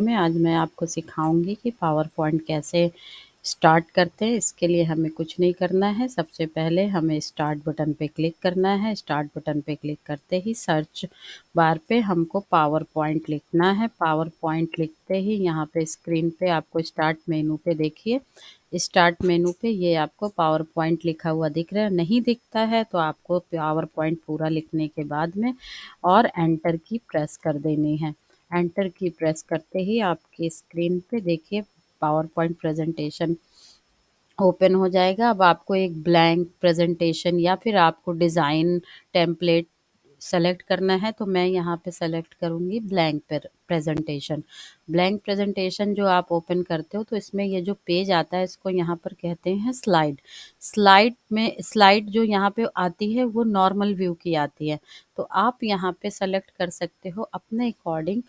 में आज मैं आपको सिखाऊंगी कि पावर पॉइंट कैसे स्टार्ट करते हैं। इसके लिए हमें कुछ नहीं करना है। सबसे पहले हमें स्टार्ट बटन पे क्लिक करना है। स्टार्ट बटन पे क्लिक करते ही सर्च बार पे हमको पावर पॉइंट लिखना है। पावर पॉइंट लिखते ही यहाँ पे स्क्रीन पे आपको स्टार्ट मेनू पे देखिए, स्टार्ट मेनू पे ये आपको पावर पॉइंट लिखा हुआ दिख रहा है। नहीं दिखता है तो आपको पावर पॉइंट पूरा लिखने के बाद में और एंटर की प्रेस कर देनी है। एंटर की प्रेस करते ही आपकी स्क्रीन पे देखिए पावर पॉइंट प्रेजेंटेशन ओपन हो जाएगा। अब आपको एक ब्लैंक प्रेजेंटेशन या फिर आपको डिज़ाइन टेम्पलेट सेलेक्ट करना है, तो मैं यहाँ पे सेलेक्ट करूँगी ब्लैंक प्रेजेंटेशन। ब्लैंक प्रेजेंटेशन जो आप ओपन करते हो तो इसमें ये जो पेज आता है इसको यहाँ पर कहते हैं स्लाइड। स्लाइड जो यहाँ पे आती है वो नॉर्मल व्यू की आती है, तो आप यहाँ पे सेलेक्ट कर सकते हो अपने अकॉर्डिंग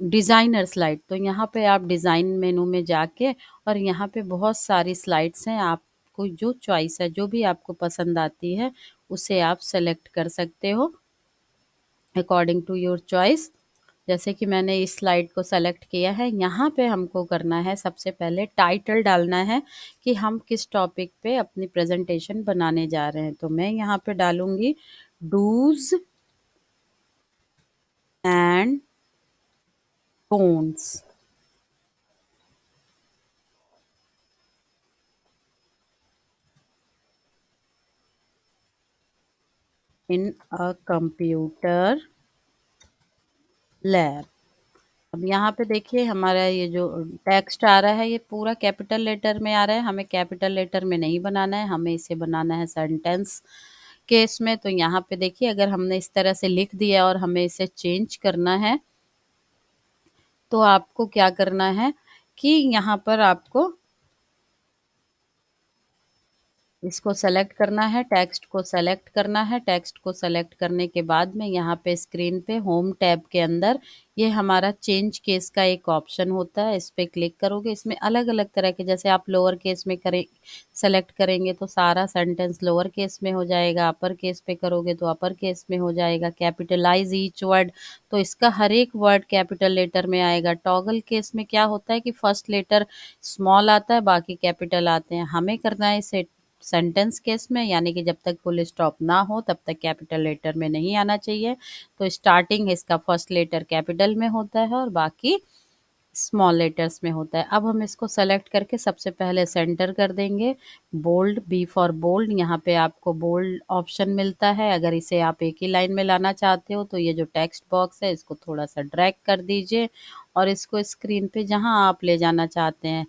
डिज़ाइनर स्लाइड। तो यहाँ पे आप डिज़ाइन मेनू में जाके और यहाँ पे बहुत सारी स्लाइड्स हैं, आपको जो चॉइस है, जो भी आपको पसंद आती है उसे आप सेलेक्ट कर सकते हो अकॉर्डिंग टू योर चॉइस। जैसे कि मैंने इस स्लाइड को सेलेक्ट किया है। यहाँ पे हमको करना है, सबसे पहले टाइटल डालना है कि हम किस टॉपिक पे अपनी प्रेजेंटेशन बनाने जा रहे हैं। तो मैं यहाँ पे डालूंगी do's and don'ts in a computer lab. अब यहाँ पे देखिए हमारा ये जो टेक्स्ट आ रहा है ये पूरा कैपिटल लेटर में आ रहा है। हमें कैपिटल लेटर में नहीं बनाना है, हमें इसे बनाना है सेंटेंस केस में। तो यहाँ पे देखिए अगर हमने इस तरह से लिख दिया और हमें इसे चेंज करना है तो आपको क्या करना है कि यहाँ पर आपको इसको सेलेक्ट करना है, टेक्स्ट को सेलेक्ट करना है। टेक्स्ट को सेलेक्ट करने के बाद में यहाँ पे स्क्रीन पे होम टैब के अंदर ये हमारा चेंज केस का एक ऑप्शन होता है, इस पे क्लिक करोगे। इसमें अलग अलग तरह के, जैसे आप लोअर केस में करें सेलेक्ट करेंगे तो सारा सेंटेंस लोअर केस में हो जाएगा, अपर केस पे करोगे तो अपर केस में हो जाएगा। कैपिटलाइज ईच वर्ड, तो इसका हर एक वर्ड कैपिटल लेटर में आएगा। टॉगल केस में क्या होता है कि फर्स्ट लेटर स्मॉल आता है, बाकी कैपिटल आते हैं। हमें करना है इसे सेंटेंस केस में, यानी कि जब तक फुल स्टॉप ना हो तब तक कैपिटल लेटर में नहीं आना चाहिए। तो स्टार्टिंग इसका फर्स्ट लेटर कैपिटल में होता है और बाकी स्मॉल लेटर्स में होता है। अब हम इसको सेलेक्ट करके सबसे पहले सेंटर कर देंगे। बोल्ड, बी फॉर बोल्ड, यहाँ पे आपको बोल्ड ऑप्शन मिलता है। अगर इसे आप एक ही लाइन में लाना चाहते हो तो ये जो टेक्स्ट बॉक्स है इसको थोड़ा सा ड्रैग कर दीजिए और इसको स्क्रीन पे जहाँ आप ले जाना चाहते हैं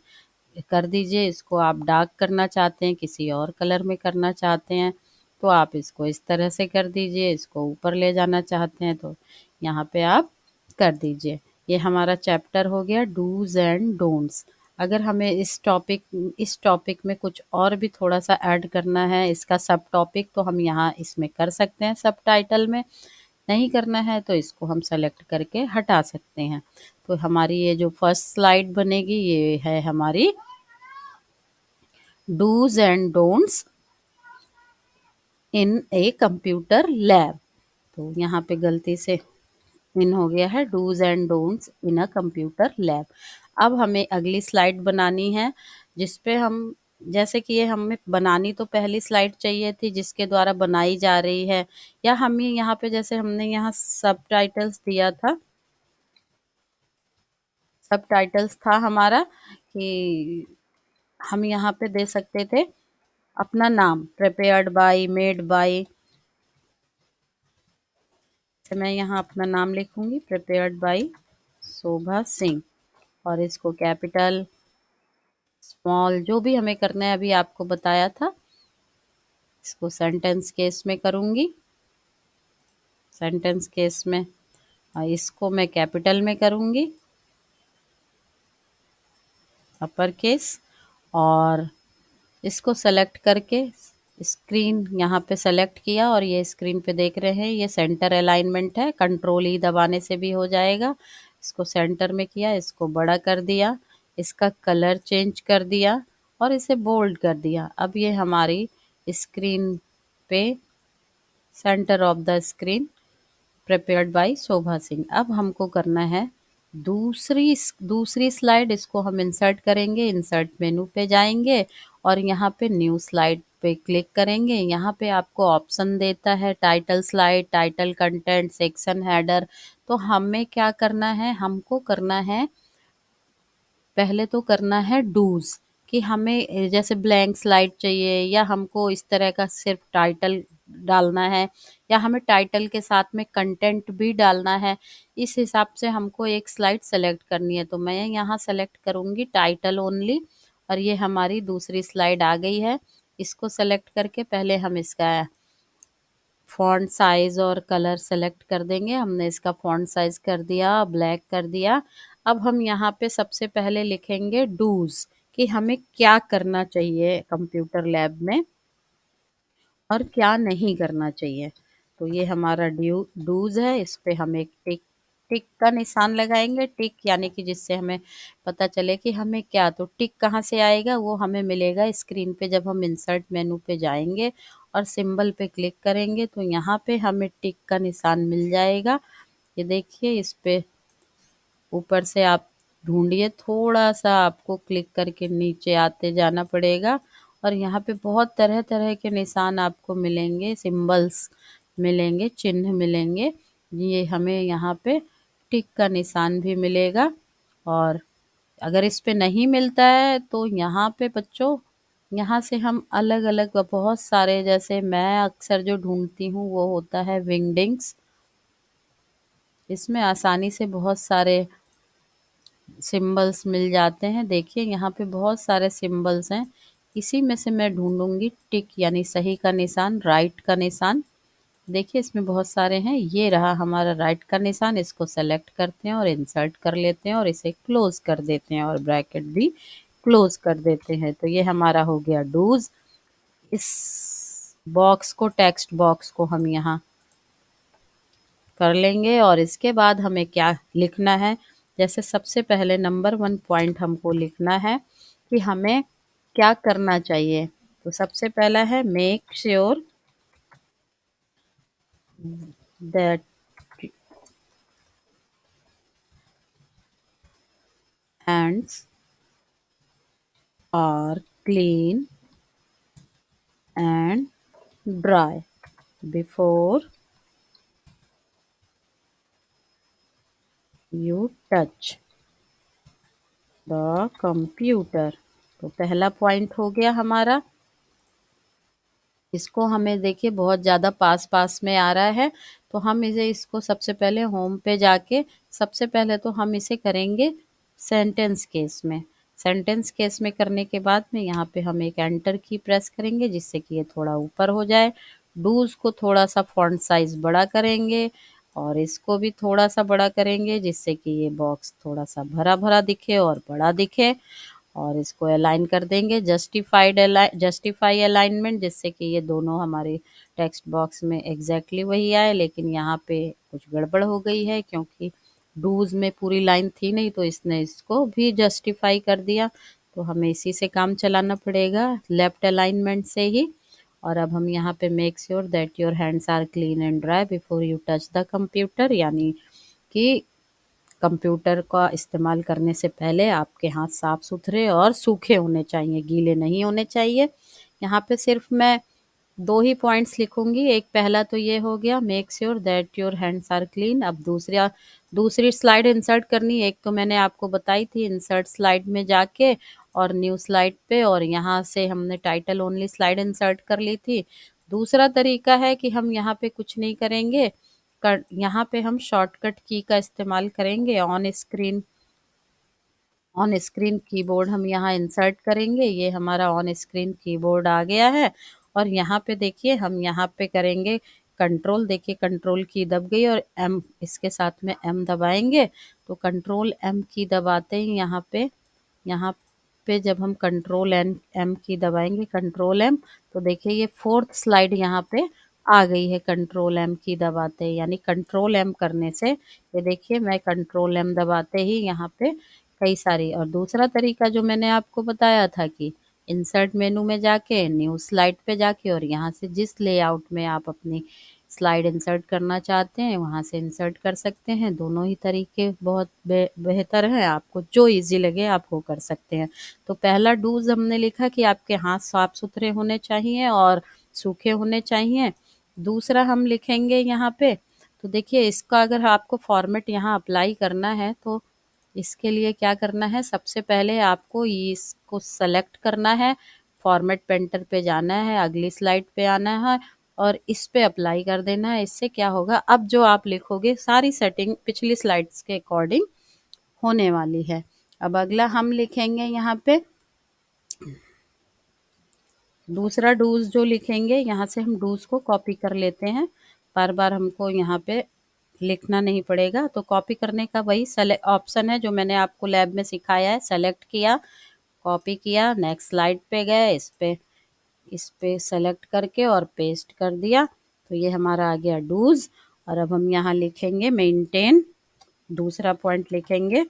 कर दीजिए। इसको आप डार्क करना चाहते हैं, किसी और कलर में करना चाहते हैं तो आप इसको इस तरह से कर दीजिए। इसको ऊपर ले जाना चाहते हैं तो यहाँ पे आप कर दीजिए। ये हमारा चैप्टर हो गया डूज एंड डोंट्स। अगर हमें इस टॉपिक में कुछ और भी थोड़ा सा ऐड करना है, इसका सब टॉपिक, तो हम यहाँ इसमें कर सकते हैं। सब टाइटल में नहीं करना है तो इसको हम सेलेक्ट करके हटा सकते हैं। तो हमारी ये जो फर्स्ट स्लाइड बनेगी ये है हमारी do's and don'ts in a computer lab. तो यहाँ पे गलती से इन हो गया है, do's and don'ts in a computer lab. अब हमें अगली स्लाइड बनानी है जिसपे हम, जैसे कि ये हमें बनानी तो पहली स्लाइड चाहिए थी जिसके द्वारा बनाई जा रही है, या हमें यहाँ पे जैसे हमने यहाँ सब टाइटल्स दिया था, सब टाइटल्स था हमारा कि हम यहाँ पे दे सकते थे अपना नाम, प्रिपेयर्ड बाय, मेड बाय। तो मैं यहाँ अपना नाम लिखूंगी, प्रिपेयर्ड बाय शोभा सिंह, और इसको कैपिटल स्मॉल जो भी हमें करना है अभी आपको बताया था। इसको सेंटेंस केस में करूंगी, सेंटेंस केस में इसको मैं कैपिटल में करूंगी, अपर केस। और इसको सेलेक्ट करके स्क्रीन यहाँ पे सेलेक्ट किया और ये स्क्रीन पे देख रहे हैं ये सेंटर अलाइनमेंट है, कंट्रोल ई दबाने से भी हो जाएगा। इसको सेंटर में किया, इसको बड़ा कर दिया, इसका कलर चेंज कर दिया और इसे बोल्ड कर दिया। अब ये हमारी स्क्रीन पे centre of the screen prepared by Shobha Singh. अब हमको करना है दूसरी स्लाइड, इसको हम इंसर्ट करेंगे, इंसर्ट मेनू पे जाएंगे और यहाँ पे न्यू स्लाइड पे क्लिक करेंगे। यहाँ पे आपको ऑप्शन देता है title slide, title content, section header. तो हमें क्या करना है, हमको करना है, पहले तो करना है डूज, कि हमें जैसे ब्लैंक स्लाइड चाहिए या हमको इस तरह का सिर्फ टाइटल डालना है या हमें टाइटल के साथ में कंटेंट भी डालना है। इस हिसाब से हमको एक स्लाइड सेलेक्ट करनी है। तो मैं यहाँ सेलेक्ट करूँगी टाइटल ओनली और ये हमारी दूसरी स्लाइड आ गई है। इसको सेलेक्ट करके पहले हम इसका फॉन्ट साइज और कलर सेलेक्ट कर देंगे। हमने इसका फॉन्ट साइज कर दिया, ब्लैक कर दिया। अब हम यहाँ पे सबसे पहले लिखेंगे डूज, कि हमें क्या करना चाहिए कंप्यूटर लैब में और क्या नहीं करना चाहिए। तो ये हमारा डूज है, इस पे हम एक टिक टिक का निशान लगाएंगे। टिक यानी कि जिससे हमें पता चले कि हमें क्या, तो टिक कहाँ से आएगा, वो हमें मिलेगा स्क्रीन पे जब हम इंसर्ट मेनू पे जाएंगे और सिंबल पे क्लिक करेंगे तो यहाँ पे हमें टिक का निशान मिल जाएगा। ये देखिए, इस पे ऊपर से आप ढूंढिए, थोड़ा सा आपको क्लिक करके नीचे आते जाना पड़ेगा और यहाँ पे बहुत तरह तरह के निशान आपको मिलेंगे, सिंबल्स मिलेंगे, चिन्ह मिलेंगे। ये हमें यहाँ पे टिक का निशान भी मिलेगा। और अगर इस पे नहीं मिलता है तो यहाँ पे बच्चों, यहाँ से हम अलग अलग बहुत सारे, जैसे मैं अक्सर जो ढूंढती हूँ वो होता है विंगडिंग्स। इसमें आसानी से बहुत सारे सिंबल्स मिल जाते हैं। देखिए यहाँ पे बहुत सारे सिंबल्स हैं, इसी में से मैं ढूंढूंगी टिक यानी सही का निशान, राइट का निशान। देखिए इसमें बहुत सारे हैं, ये रहा हमारा राइट का निशान। इसको सेलेक्ट करते हैं और इंसर्ट कर लेते हैं और इसे क्लोज कर देते हैं और ब्रैकेट भी क्लोज कर देते हैं। तो ये हमारा हो गया डूज। इस बॉक्स को, टेक्स्ट बॉक्स को हम यहाँ कर लेंगे और इसके बाद हमें क्या लिखना है, जैसे सबसे पहले नंबर 1 पॉइंट हमको लिखना है कि हमें क्या करना चाहिए। तो सबसे पहला है make sure that hands are clean and dry before you touch the computer. तो पहला पॉइंट हो गया हमारा। इसको हमें देखिए बहुत ज़्यादा पास पास में आ रहा है, तो हम इसको सबसे पहले होम पे जाके सबसे पहले तो हम इसे करेंगे सेंटेंस केस में। सेंटेंस केस में करने के बाद में यहाँ पे हम एक एंटर की प्रेस करेंगे जिससे कि ये थोड़ा ऊपर हो जाए। डूज को थोड़ा सा फॉन्ट साइज बड़ा करेंगे और इसको भी थोड़ा सा बड़ा करेंगे जिससे कि ये बॉक्स थोड़ा सा भरा भरा दिखे और बड़ा दिखे। और इसको अलाइन कर देंगे, जस्टिफाई अलाइनमेंट, जिससे कि ये दोनों हमारे टेक्स्ट बॉक्स में एग्जैक्टली वही आए। लेकिन यहाँ पे कुछ गड़बड़ हो गई है क्योंकि डूज में पूरी लाइन थी नहीं, तो इसने इसको भी जस्टिफाई कर दिया। तो हमें इसी से काम चलाना पड़ेगा, लेफ्ट अलाइनमेंट से ही। और अब हम यहाँ पे make sure that your hands are clean and dry before you touch the computer, यानी कि कंप्यूटर का इस्तेमाल करने से पहले आपके हाथ साफ सुथरे और सूखे होने चाहिए, गीले नहीं होने चाहिए। यहाँ पे सिर्फ मैं 2 ही पॉइंट्स लिखूंगी। एक पहला तो ये हो गया make sure that your hands are clean. अब दूसरी स्लाइड इंसर्ट करनी। एक तो मैंने आपको बताई थी इंसर्ट स्लाइड में जाके और न्यू स्लाइड पे, और यहाँ से हमने टाइटल ओनली स्लाइड इंसर्ट कर ली थी। दूसरा तरीका है कि हम यहाँ पे कुछ नहीं करेंगे, यहाँ पे हम शॉर्टकट की का इस्तेमाल करेंगे। ऑन स्क्रीन कीबोर्ड हम यहाँ इंसर्ट करेंगे। ये हमारा ऑन स्क्रीन कीबोर्ड आ गया है और यहाँ पे देखिए हम यहाँ पे करेंगे कंट्रोल। देखिए कंट्रोल की दब गई और एम, इसके साथ में एम दबाएंगे तो कंट्रोल एम की दबाते ही यहाँ पे जब हम कंट्रोल एन एम की दबाएंगे, कंट्रोल एम, तो देखिए ये फोर्थ स्लाइड यहाँ पे आ गई है कंट्रोल एम की दबाते, यानी कंट्रोल एम करने से ये देखिए मैं कंट्रोल एम दबाते ही यहाँ पे कई सारी। और दूसरा तरीका जो मैंने आपको बताया था कि इंसर्ट मेनू में जाके न्यू स्लाइड पे जाके और यहाँ से जिस लेआउट में आप अपनी स्लाइड इंसर्ट करना चाहते हैं वहाँ से इंसर्ट कर सकते हैं। दोनों ही तरीके बहुत बेहतर हैं, आपको जो ईज़ी लगे आप वो कर सकते हैं। तो पहला डूज़ हमने लिखा कि आपके हाथ साफ-सुथरे होने चाहिए और सूखे होने चाहिए। दूसरा हम लिखेंगे यहाँ पे, तो देखिए इसका अगर आपको फॉर्मेट यहाँ अप्लाई करना है तो इसके लिए क्या करना है, सबसे पहले आपको इसको सेलेक्ट करना है, फॉर्मेट पेंटर पे जाना है, अगली स्लाइड पे आना है और इस पे अप्लाई कर देना है। इससे क्या होगा, अब जो आप लिखोगे सारी सेटिंग पिछली स्लाइड्स के अकॉर्डिंग होने वाली है। अब अगला हम लिखेंगे यहाँ पे दूसरा डूज जो लिखेंगे, यहाँ से हम डूज को कॉपी कर लेते हैं, बार बार हमको यहाँ पे लिखना नहीं पड़ेगा। तो कॉपी करने का वही ऑप्शन है जो मैंने आपको लैब में सिखाया है, सेलेक्ट किया, कॉपी किया, नेक्स्ट स्लाइड पे गए, इस पे सेलेक्ट करके और पेस्ट कर दिया, तो ये हमारा आ गया डूज। और अब हम यहाँ लिखेंगे मेंटेन, दूसरा पॉइंट लिखेंगे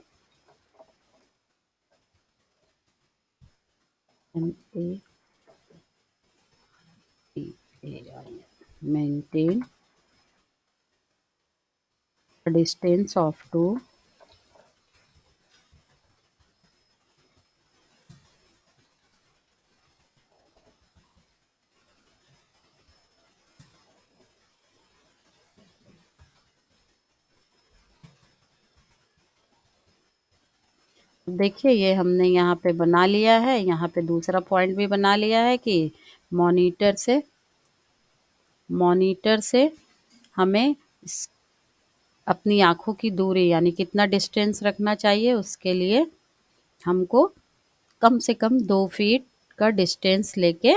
मेंटेन डिस्टेंस ऑफ टू देखिए ये हमने यहाँ पे बना लिया है। यहाँ पे दूसरा पॉइंट भी बना लिया है कि मॉनिटर से हमें अपनी आँखों की दूरी यानी कितना डिस्टेंस रखना चाहिए, उसके लिए हमको कम से कम 2 फीट का डिस्टेंस लेके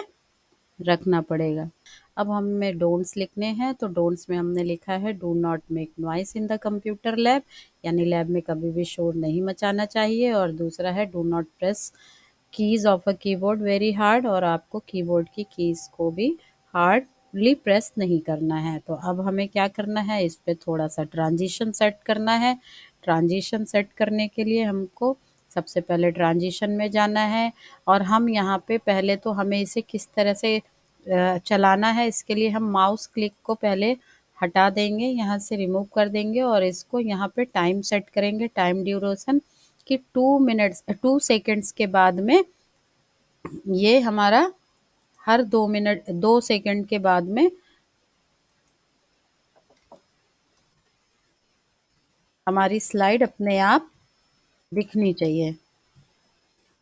रखना पड़ेगा। अब हमें डोंट्स लिखने हैं, तो डोंट्स में हमने लिखा है do not make noise in the computer lab, यानी लैब में कभी भी शोर नहीं मचाना चाहिए। और दूसरा है do not press keys of a keyboard very hard, और आपको कीबोर्ड की कीज को भी हार्डली प्रेस नहीं करना है। तो अब हमें क्या करना है, इस पे थोड़ा सा ट्रांजिशन सेट करना है। ट्रांजिशन सेट करने के लिए हमको सबसे पहले ट्रांजिशन में जाना है और हम यहाँ पे पहले तो हमें इसे किस तरह से चलाना है, इसके लिए हम माउस क्लिक को पहले हटा देंगे, यहाँ से रिमूव कर देंगे और इसको यहाँ पे टाइम सेट करेंगे, टाइम ड्यूरेशन कि 2 सेकेंड्स के बाद में ये हमारा हर 2 सेकंड के बाद में हमारी स्लाइड अपने आप दिखनी चाहिए।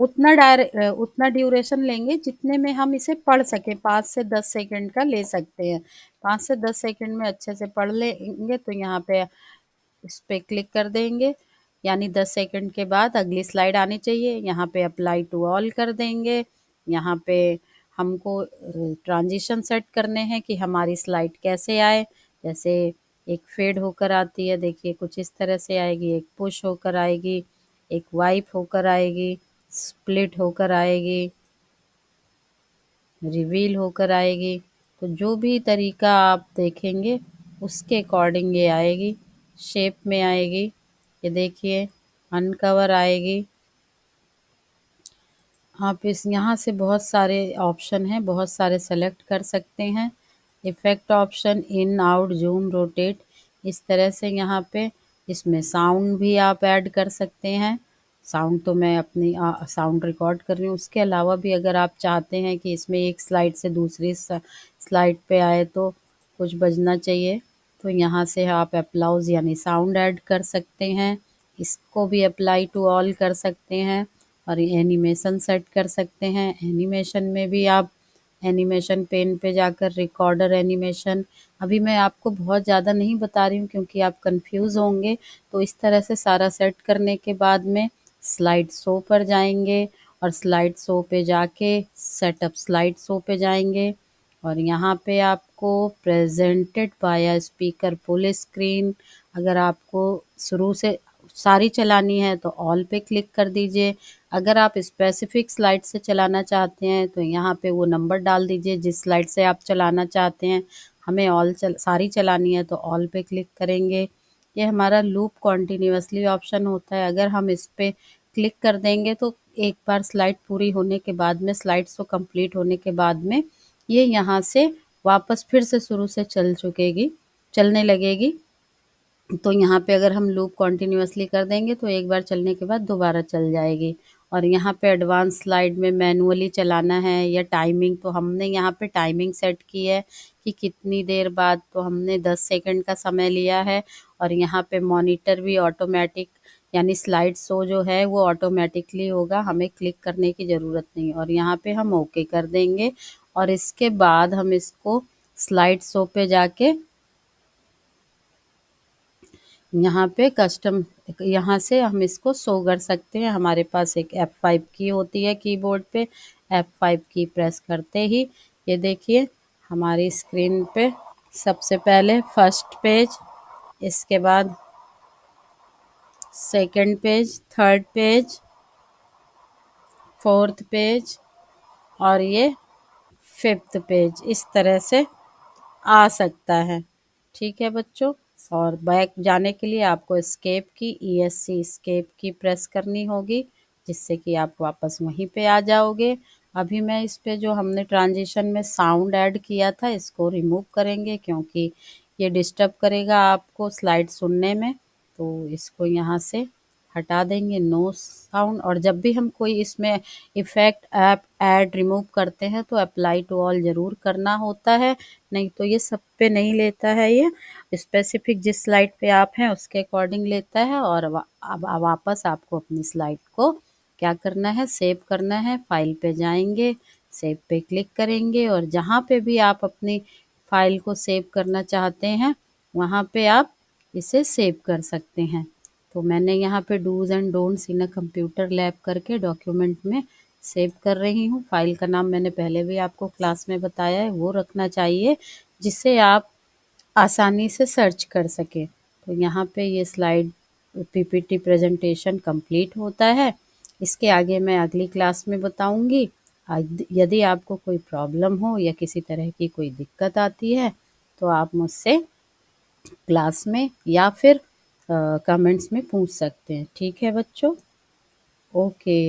उतना ड्यूरेशन लेंगे जितने में हम इसे पढ़ सकें, 5 से 10 सेकंड का ले सकते हैं। 5 से 10 सेकंड में अच्छे से पढ़ लेंगे तो यहाँ पे इस पे क्लिक कर देंगे, यानी 10 सेकंड के बाद अगली स्लाइड आनी चाहिए। यहाँ पे अप्लाई टू ऑल कर देंगे। यहाँ पे हमको ट्रांजिशन सेट करने हैं कि हमारी स्लाइड कैसे आए, जैसे एक फेड होकर आती है, देखिए कुछ इस तरह से आएगी, एक पुश होकर आएगी, एक वाइप होकर आएगी, स्प्लिट होकर आएगी, रिवील होकर आएगी। तो जो भी तरीका आप देखेंगे उसके अकॉर्डिंग ये आएगी, शेप में आएगी। ये देखिए अनकवर आएगी। आप इस यहाँ से बहुत सारे ऑप्शन हैं, बहुत सारे सेलेक्ट कर सकते हैं। Effect option, in out zoom rotate, इस तरह से यहाँ पे इसमें साउंड भी आप ऐड कर सकते हैं। साउंड तो मैं अपनी साउंड रिकॉर्ड कर रही हूँ, उसके अलावा भी अगर आप चाहते हैं कि इसमें एक स्लाइड से दूसरी स्लाइड पे आए तो कुछ बजना चाहिए, तो यहाँ से आप अप्लाउज यानी साउंड ऐड कर सकते हैं। इसको भी अप्लाई टू ऑल कर सकते हैं और एनिमेशन सेट कर सकते हैं। एनिमेशन में भी आप एनिमेशन पेन पे जाकर रिकॉर्डर एनिमेशन, अभी मैं आपको बहुत ज़्यादा नहीं बता रही हूँ क्योंकि आप कंफ्यूज होंगे। तो इस तरह से सारा सेट करने के बाद में स्लाइड शो पर जाएंगे और स्लाइड शो पे जाके सेटअप स्लाइड शो पे जाएंगे और यहाँ पे आपको presented by a speaker full screen, अगर आपको शुरू से सारी चलानी है तो ऑल पे क्लिक कर दीजिए। अगर आप स्पेसिफिक स्लाइड से चलाना चाहते हैं तो यहाँ पे वो नंबर डाल दीजिए जिस स्लाइड से आप चलाना चाहते हैं। हमें सारी चलानी है तो ऑल पे क्लिक करेंगे। ये हमारा लूप कॉन्टिन्यूअसली ऑप्शन होता है, अगर हम इस पे क्लिक कर देंगे तो एक बार स्लाइड पूरी होने के बाद में, स्लाइड्स को कंप्लीट होने के बाद में ये यहाँ से वापस फिर से शुरू से चलने लगेगी। तो यहाँ पे अगर हम लूप कॉन्टिन्यूअसली कर देंगे तो एक बार चलने के बाद दोबारा चल जाएगी। और यहाँ पे एडवांस स्लाइड में मैनुअली चलाना है या टाइमिंग, तो हमने यहाँ पे टाइमिंग सेट की है कि कितनी देर बाद, तो हमने 10 सेकंड का समय लिया है। और यहाँ पे मॉनिटर भी ऑटोमेटिक, यानी स्लाइड शो जो है वो ऑटोमेटिकली होगा, हमें क्लिक करने की ज़रूरत नहीं। और यहाँ पे हम ओके कर देंगे और इसके बाद हम इसको स्लाइड शो पे जाके यहाँ पे कस्टम, यहाँ से हम इसको शो कर सकते हैं। हमारे पास एक F5 की होती है कीबोर्ड पे, F5 की प्रेस करते ही ये देखिए हमारी स्क्रीन पे सबसे पहले फर्स्ट पेज, इसके बाद second page, third page, fourth page और ये फिफ्थ पेज इस तरह से आ सकता है। ठीक है बच्चों। और बैक जाने के लिए आपको एस्केप की, ESC एस्केप की प्रेस करनी होगी, जिससे कि आप वापस वहीं पे आ जाओगे। अभी मैं इस पे जो हमने ट्रांजिशन में साउंड ऐड किया था इसको रिमूव करेंगे, क्योंकि ये डिस्टर्ब करेगा आपको स्लाइड सुनने में। तो इसको यहाँ से हटा देंगे, नो साउंड। और जब भी हम कोई इसमें इफ़ेक्ट ऐप ऐड रिमूव करते हैं तो अप्लाई टू ऑल ज़रूर करना होता है, नहीं तो ये सब पे नहीं लेता है। ये स्पेसिफिक जिस स्लाइड पे आप हैं उसके अकॉर्डिंग लेता है। और अब वापस आपको अपनी स्लाइड को क्या करना है, सेव करना है। फाइल पे जाएंगे, सेव पे क्लिक करेंगे और जहाँ पे भी आप अपनी फाइल को सेव करना चाहते हैं वहाँ पे आप इसे सेव कर सकते हैं। तो मैंने यहाँ पे do's and don'ts in a computer lab करके डॉक्यूमेंट में सेव कर रही हूँ। फाइल का नाम मैंने पहले भी आपको क्लास में बताया है, वो रखना चाहिए जिससे आप आसानी से सर्च कर सकें। तो यहाँ पे ये स्लाइड PPT प्रेजेंटेशन कंप्लीट होता है। इसके आगे मैं अगली क्लास में बताऊँगी। यदि आपको कोई प्रॉब्लम हो या किसी तरह की कोई दिक्कत आती है तो आप मुझसे क्लास में या फिर कमेंट्स में पूछ सकते हैं। ठीक है बच्चों, ओके।